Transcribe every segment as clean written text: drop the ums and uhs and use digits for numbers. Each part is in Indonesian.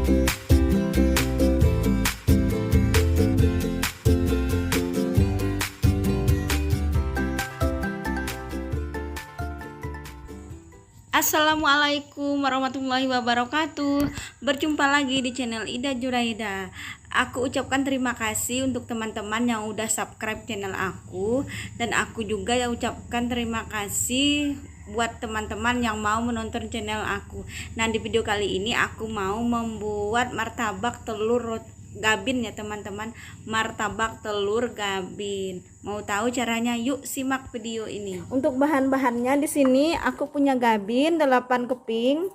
Assalamualaikum warahmatullahi wabarakatuh. Berjumpa lagi di channel Ida Juraida. Aku ucapkan terima kasih untuk teman-teman yang udah subscribe channel aku, dan aku juga ya ucapkan terima kasih buat teman-teman yang mau menonton channel aku. Nah, di video kali ini aku mau membuat martabak telur gabin ya teman-teman, martabak telur gabin. Mau tahu caranya? Yuk simak video ini. Untuk bahan-bahannya di sini aku punya gabin 8 keping,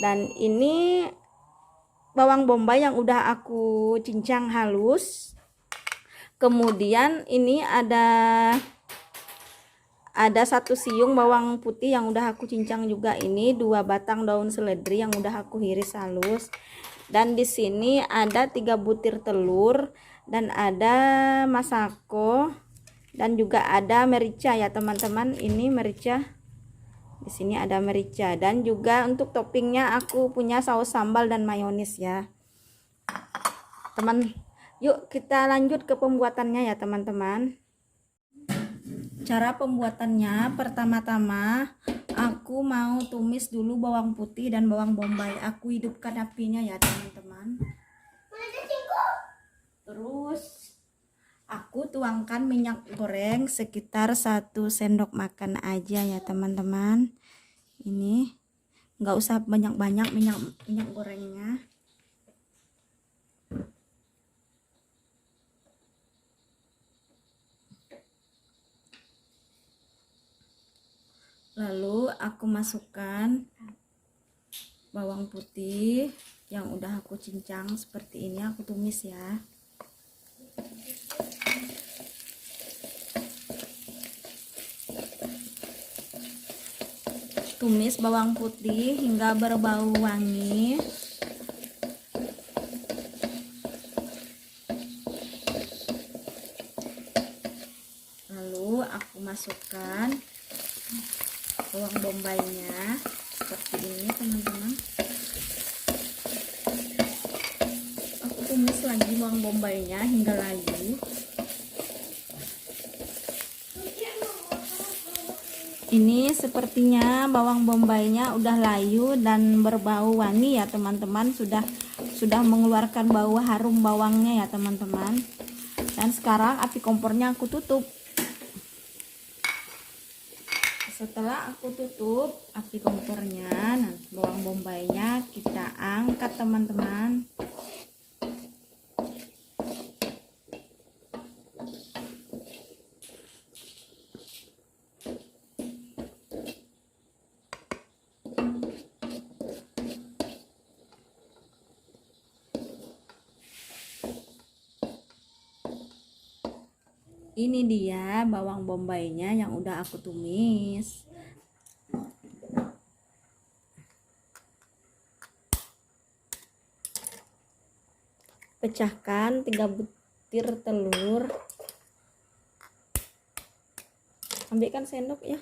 dan ini bawang bombay yang udah aku cincang halus. Kemudian ini ada 1 siung bawang putih yang udah aku cincang juga. Ini 2 batang daun seledri yang udah aku iris halus. Dan di sini ada 3 butir telur, dan ada masako, dan juga ada merica ya teman-teman. Ini merica. Di sini ada merica, dan juga untuk toppingnya aku punya saus sambal dan mayonis ya. Yuk kita lanjut ke pembuatannya ya teman-teman. Cara pembuatannya, pertama-tama aku mau tumis dulu bawang putih dan bawang bombay. Aku hidupkan apinya ya teman-teman. Terus aku tuangkan minyak goreng sekitar 1 sendok makan aja ya teman-teman. Ini nggak usah banyak-banyak minyak gorengnya. Lalu aku masukkan bawang putih yang udah aku cincang seperti ini, aku tumis ya. Tumis bawang putih hingga berbau wangi. Lalu aku masukkan bawang bombaynya seperti ini teman-teman. Aku tumis lagi bawang bombaynya hingga layu. Ini sepertinya bawang bombaynya udah layu dan berbau wangi ya teman-teman, sudah mengeluarkan bau harum bawangnya ya teman-teman. Dan sekarang api kompornya aku tutup. Setelah aku tutup api kompornya, nah bawang bombaynya kita angkat teman-teman. Ini dia bawang bombaynya yang udah aku tumis. Pecahkan 3 butir telur. Ambilkan sendok ya.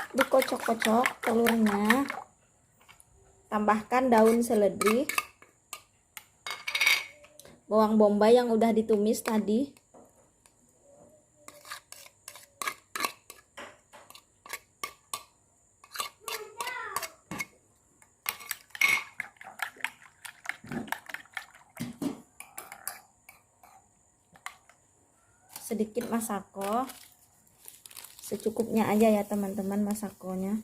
Dikocok-kocok telurnya, tambahkan daun seledri, bawang bombay yang udah ditumis tadi, sedikit masako, secukupnya aja ya teman-teman masakonya.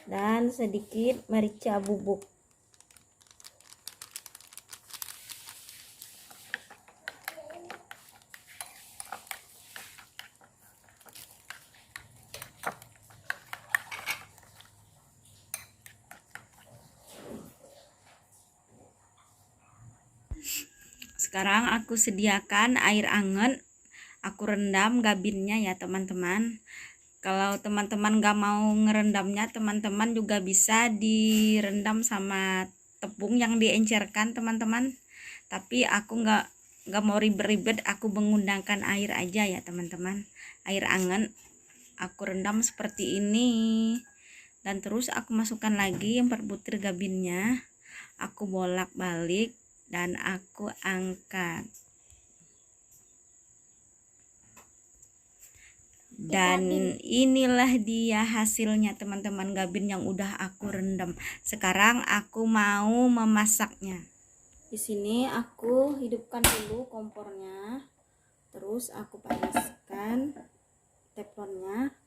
Dan sedikit merica bubuk. Sekarang aku sediakan air anget, aku rendam gabinnya ya teman-teman. Kalau teman-teman gak mau ngerendamnya, teman-teman juga bisa direndam sama tepung yang diencerkan teman-teman. Tapi aku nggak mau ribet-ribet, aku menggunakan air aja ya teman-teman, air anget. Aku rendam seperti ini, dan terus aku masukkan lagi 4 butir gabinnya. Aku bolak-balik dan aku angkat. Dan inilah dia hasilnya teman-teman, gabin yang udah aku rendam. Sekarang aku mau memasaknya. Di sini aku hidupkan dulu kompornya, terus aku panaskan teflonnya.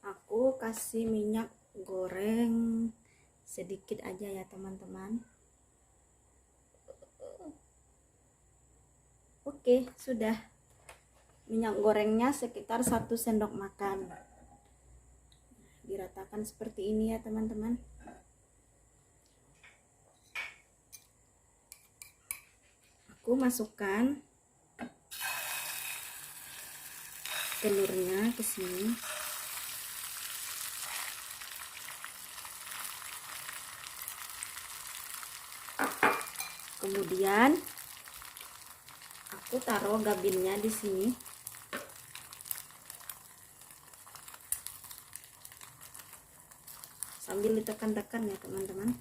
Aku kasih minyak goreng sedikit aja ya teman-teman. Oke, sudah. Minyak gorengnya sekitar 1 sendok makan. Diratakan seperti ini ya teman-teman. Aku masukkan telurnya ke sini. Kemudian aku taruh gabinnya di sini. Sambil ditekan-tekan ya teman-teman,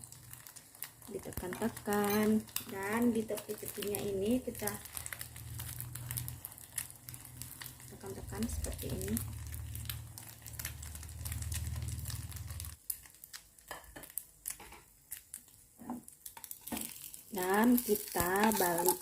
ditekan-tekan, dan di tepi-tepinya ini kita tekan-tekan seperti ini. Dan kita balik.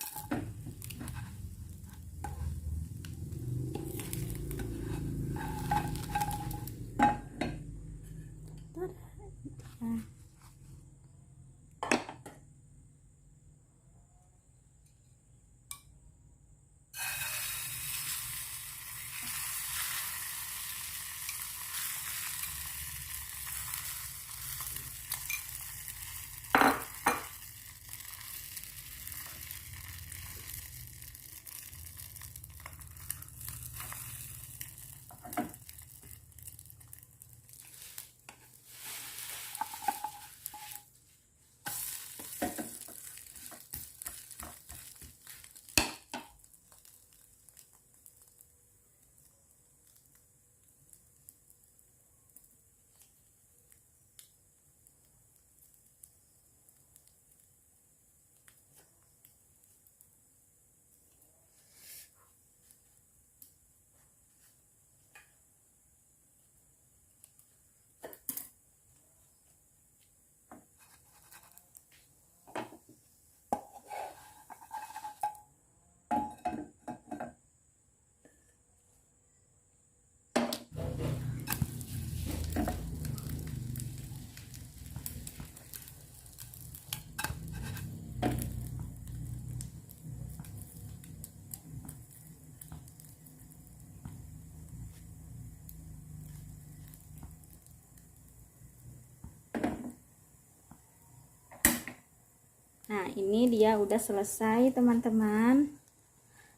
Nah, ini dia udah selesai teman-teman.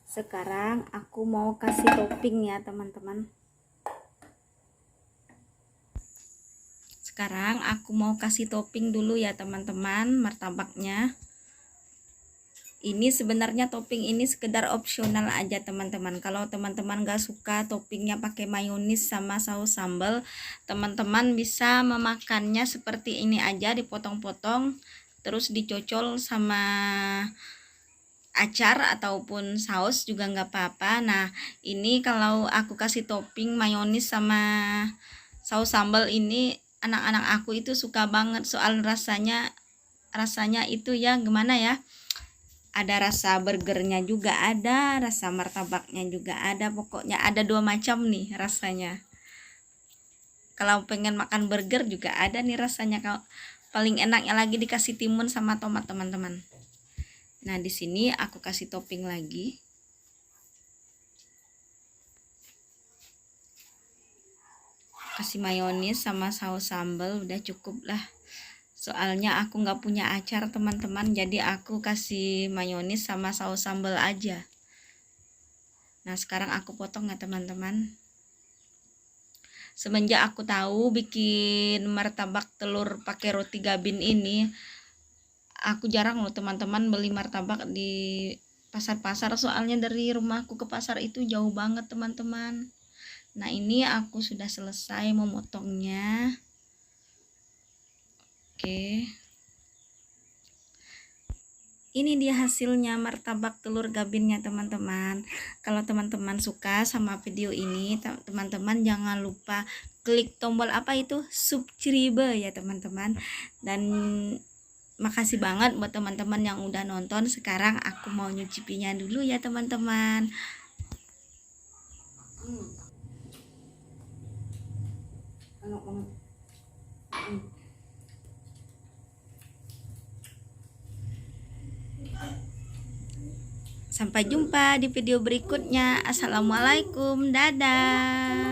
Sekarang aku mau kasih topping ya teman-teman. Sekarang aku mau kasih topping dulu ya teman-teman, martabaknya. Ini sebenarnya topping ini sekedar opsional aja teman-teman. Kalau teman-teman gak suka toppingnya pakai mayonis sama saus sambal, teman-teman bisa memakannya seperti ini aja, dipotong-potong terus dicocol sama acar ataupun saus juga nggak apa-apa. Nah, ini kalau aku kasih topping mayonis sama saus sambal ini, anak-anak aku itu suka banget, soal rasanya itu ya gimana ya, ada rasa burgernya juga ada, rasa martabaknya juga ada, pokoknya ada 2 macam nih rasanya. Kalau pengen makan burger juga ada nih rasanya. Kalau paling enaknya lagi dikasih timun sama tomat teman-teman. Nah, di sini aku kasih topping lagi. Kasih mayonis sama saus sambal, udah cukup lah. Soalnya aku nggak punya acar teman-teman, jadi aku kasih mayonis sama saus sambal aja. Nah, sekarang aku potong ya teman-teman. Semenjak aku tahu bikin martabak telur pakai roti gabin ini, aku jarang loh teman-teman beli martabak di pasar-pasar, soalnya dari rumahku ke pasar itu jauh banget teman-teman. Nah, ini aku sudah selesai memotongnya. Oke. Ini dia hasilnya martabak telur gabinnya teman-teman. Kalau teman-teman suka sama video ini, teman-teman jangan lupa klik tombol apa itu, subscribe ya teman-teman. Dan makasih banget buat teman-teman yang udah nonton. Sekarang aku mau nyucipinya dulu ya teman-teman. Sampai jumpa di video berikutnya. Assalamualaikum, dadah.